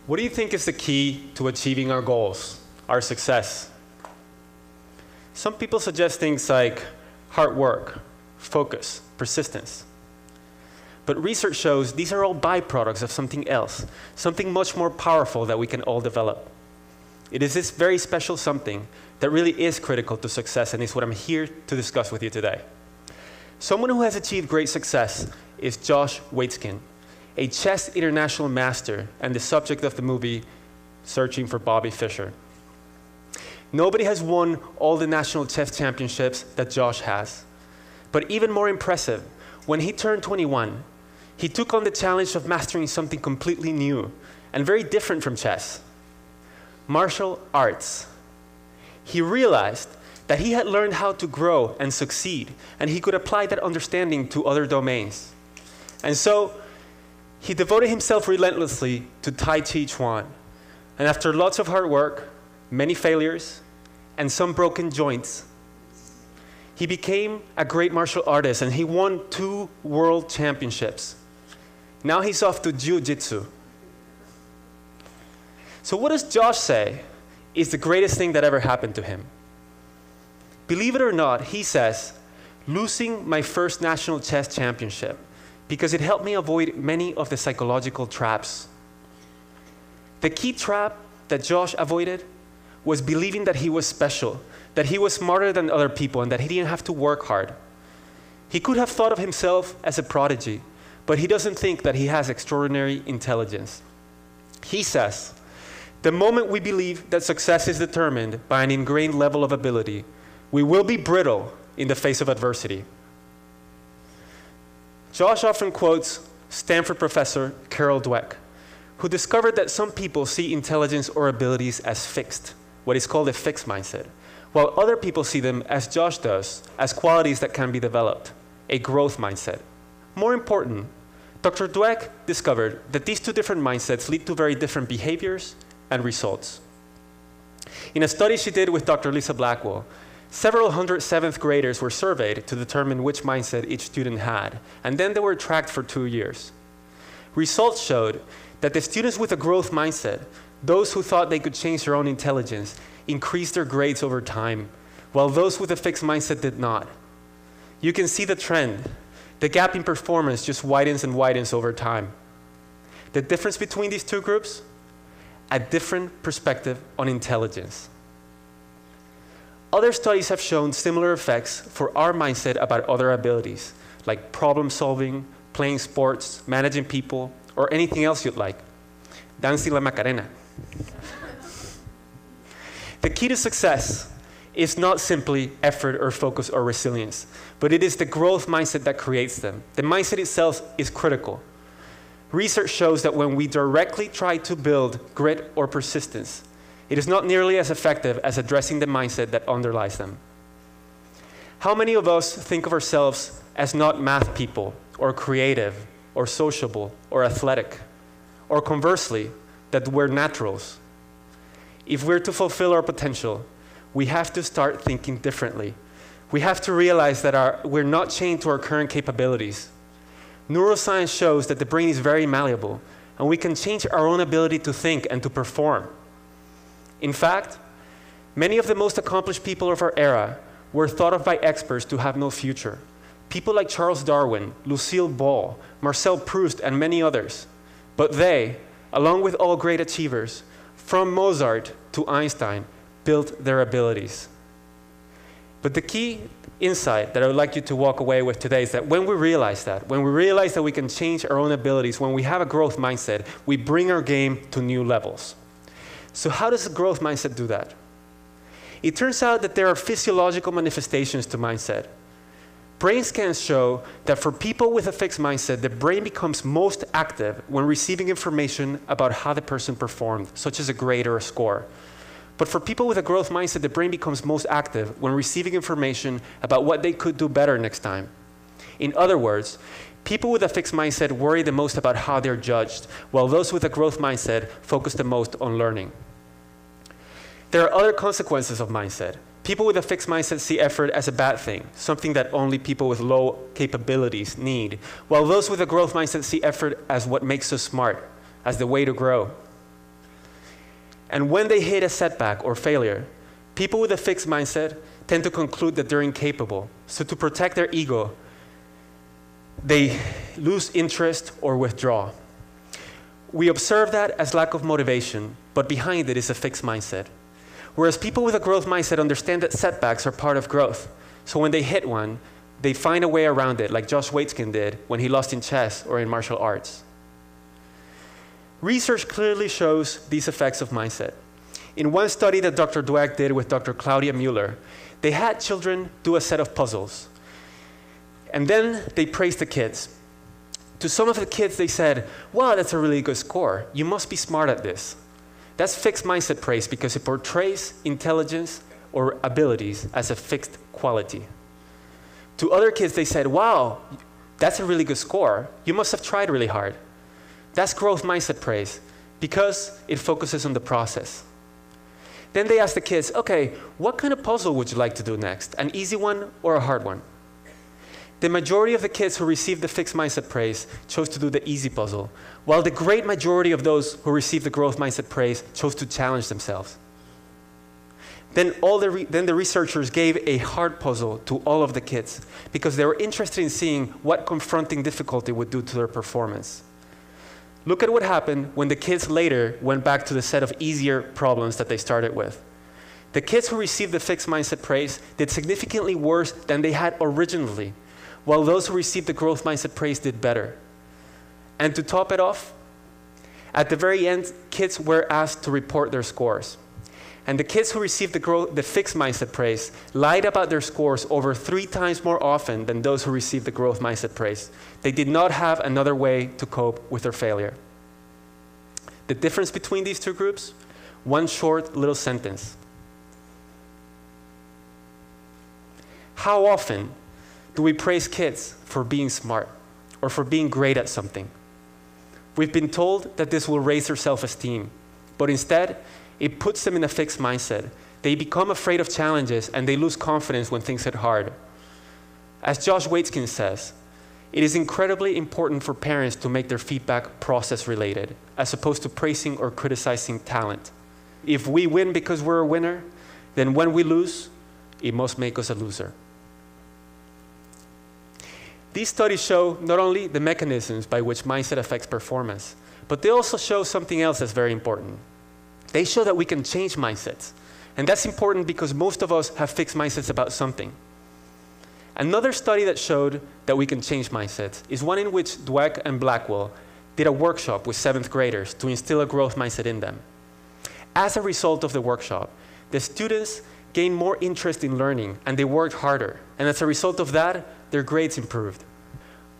What do you think is the key to achieving our goals, our success? Some people suggest things like hard work, focus, persistence. But research shows these are all byproducts of something else, something much more powerful that we can all develop. It is this very special something that really is critical to success, and is what I'm here to discuss with you today. Someone who has achieved great success is Josh Waitzkin, a chess international master and the subject of the movie Searching for Bobby Fischer. Nobody has won all the national chess championships that Josh has. But even more impressive, when he turned 21, he took on the challenge of mastering something completely new and very different from chess: martial arts. He realized that he had learned how to grow and succeed, and he could apply that understanding to other domains. And so, he devoted himself relentlessly to Tai Chi Chuan. And after lots of hard work, many failures, and some broken joints, he became a great martial artist, and he won 2 world championships. Now he's off to jiu-jitsu. So what does Josh say is the greatest thing that ever happened to him? Believe it or not, he says, losing my first national chess championship, because it helped me avoid many of the psychological traps. The key trap that Josh avoided was believing that he was special, that he was smarter than other people, and that he didn't have to work hard. He could have thought of himself as a prodigy, but he doesn't think that he has extraordinary intelligence. He says, the moment we believe that success is determined by an ingrained level of ability, we will be brittle in the face of adversity. Josh often quotes Stanford professor Carol Dweck, who discovered that some people see intelligence or abilities as fixed, what is called a fixed mindset, while other people see them, as Josh does, as qualities that can be developed, a growth mindset. More important, Dr. Dweck discovered that these 2 different mindsets lead to very different behaviors and results. In a study she did with Dr. Lisa Blackwell, several hundred 7th graders were surveyed to determine which mindset each student had, and then they were tracked for 2 years. Results showed that the students with a growth mindset, those who thought they could change their own intelligence, increased their grades over time, while those with a fixed mindset did not. You can see the trend. The gap in performance just widens and widens over time. The difference between these 2 groups? A different perspective on intelligence. Other studies have shown similar effects for our mindset about other abilities, like problem solving, playing sports, managing people, or anything else you'd like. Dancing la Macarena. The key to success is not simply effort or focus or resilience, but it is the growth mindset that creates them. The mindset itself is critical. Research shows that when we directly try to build grit or persistence, it is not nearly as effective as addressing the mindset that underlies them. How many of us think of ourselves as not math people, or creative, or sociable, or athletic? Or conversely, that we're naturals? If we're to fulfill our potential, we have to start thinking differently. We have to realize that we're not chained to our current capabilities. Neuroscience shows that the brain is very malleable, and we can change our own ability to think and to perform. In fact, many of the most accomplished people of our era were thought of by experts to have no future. People like Charles Darwin, Lucille Ball, Marcel Proust, and many others. But they, along with all great achievers, from Mozart to Einstein, built their abilities. But the key insight that I would like you to walk away with today is that when we realize that we can change our own abilities, when we have a growth mindset, we bring our game to new levels. So how does a growth mindset do that? It turns out that there are physiological manifestations to mindset. Brain scans show that for people with a fixed mindset, the brain becomes most active when receiving information about how the person performed, such as a grade or a score. But for people with a growth mindset, the brain becomes most active when receiving information about what they could do better next time. In other words, people with a fixed mindset worry the most about how they're judged, while those with a growth mindset focus the most on learning. There are other consequences of mindset. People with a fixed mindset see effort as a bad thing, something that only people with low capabilities need, while those with a growth mindset see effort as what makes us smart, as the way to grow. And when they hit a setback or failure, people with a fixed mindset tend to conclude that they're incapable. So to protect their ego, they lose interest or withdraw. We observe that as lack of motivation, but behind it is a fixed mindset. Whereas people with a growth mindset understand that setbacks are part of growth. So when they hit one, they find a way around it, like Josh Waitzkin did when he lost in chess or in martial arts. Research clearly shows these effects of mindset. In one study that Dr. Dweck did with Dr. Claudia Mueller, they had children do a set of puzzles. And then they praised the kids. To some of the kids, they said, wow, that's a really good score. You must be smart at this. That's fixed mindset praise because it portrays intelligence or abilities as a fixed quality. To other kids, they said, wow, that's a really good score. You must have tried really hard. That's growth mindset praise because it focuses on the process. Then they asked the kids, okay, what kind of puzzle would you like to do next? An easy one or a hard one? The majority of the kids who received the fixed mindset praise chose to do the easy puzzle, while the great majority of those who received the growth mindset praise chose to challenge themselves. Then the researchers gave a hard puzzle to all of the kids because they were interested in seeing what confronting difficulty would do to their performance. Look at what happened when the kids later went back to the set of easier problems that they started with. The kids who received the fixed mindset praise did significantly worse than they had originally, while those who received the growth mindset praise did better. And to top it off, at the very end, kids were asked to report their scores. And the kids who received the fixed mindset praise lied about their scores over 3 times more often than those who received the growth mindset praise. They did not have another way to cope with their failure. The difference between these two groups? One short little sentence. How often do we praise kids for being smart or for being great at something? We've been told that this will raise their self-esteem, but instead, it puts them in a fixed mindset. They become afraid of challenges and they lose confidence when things get hard. As Josh Waitzkin says, it is incredibly important for parents to make their feedback process related, as opposed to praising or criticizing talent. If we win because we're a winner, then when we lose, it must make us a loser. These studies show not only the mechanisms by which mindset affects performance, but they also show something else that's very important. They show that we can change mindsets. And that's important because most of us have fixed mindsets about something. Another study that showed that we can change mindsets is one in which Dweck and Blackwell did a workshop with 7th graders to instill a growth mindset in them. As a result of the workshop, the students gained more interest in learning and they worked harder. And as a result of that, their grades improved.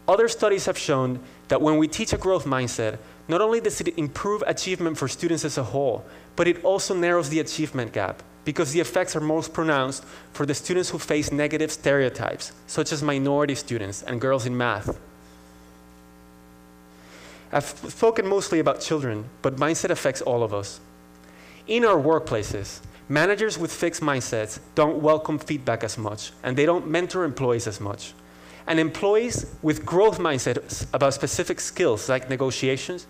Other studies have shown that when we teach a growth mindset, not only does it improve achievement for students as a whole, but it also narrows the achievement gap because the effects are most pronounced for the students who face negative stereotypes, such as minority students and girls in math. I've spoken mostly about children, but mindset affects all of us. In our workplaces, managers with fixed mindsets don't welcome feedback as much, and they don't mentor employees as much. And employees with growth mindsets about specific skills like negotiations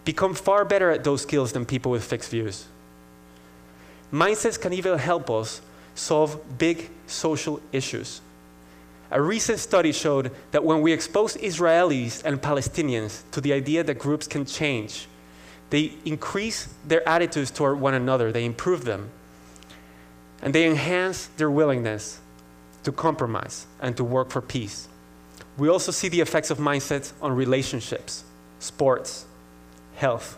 become far better at those skills than people with fixed views. Mindsets can even help us solve big social issues. A recent study showed that when we expose Israelis and Palestinians to the idea that groups can change, they increase their attitudes toward one another, they improve them, and they enhance their willingness to compromise and to work for peace. We also see the effects of mindsets on relationships, sports, health.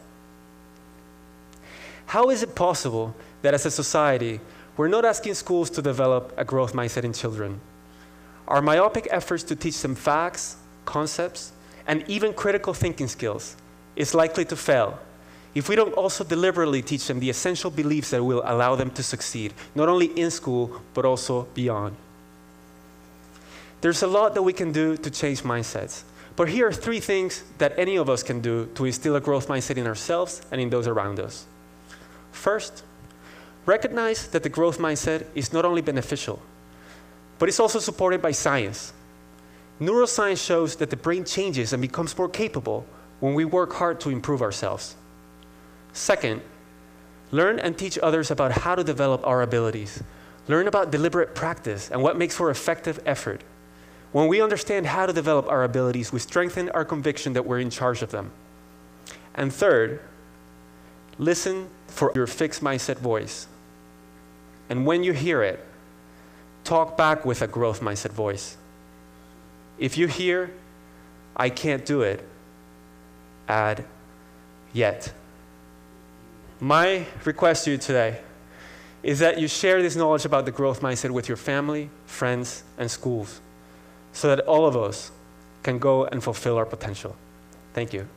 How is it possible that as a society, we're not asking schools to develop a growth mindset in children? Our myopic efforts to teach them facts, concepts, and even critical thinking skills is likely to fail if we don't also deliberately teach them the essential beliefs that will allow them to succeed, not only in school, but also beyond. There's a lot that we can do to change mindsets, but here are 3 things that any of us can do to instill a growth mindset in ourselves and in those around us. First, recognize that the growth mindset is not only beneficial, but it's also supported by science. Neuroscience shows that the brain changes and becomes more capable when we work hard to improve ourselves. Second, Learn and teach others about how to develop our abilities. Learn about deliberate practice and what makes for effective effort. When we understand how to develop our abilities, we strengthen our conviction that we're in charge of them. And third, listen for your fixed mindset voice. And when you hear it, talk back with a growth mindset voice. If you hear, I can't do it, add, yet. My request to you today is that you share this knowledge about the growth mindset with your family, friends, and schools, so that all of us can go and fulfill our potential. Thank you.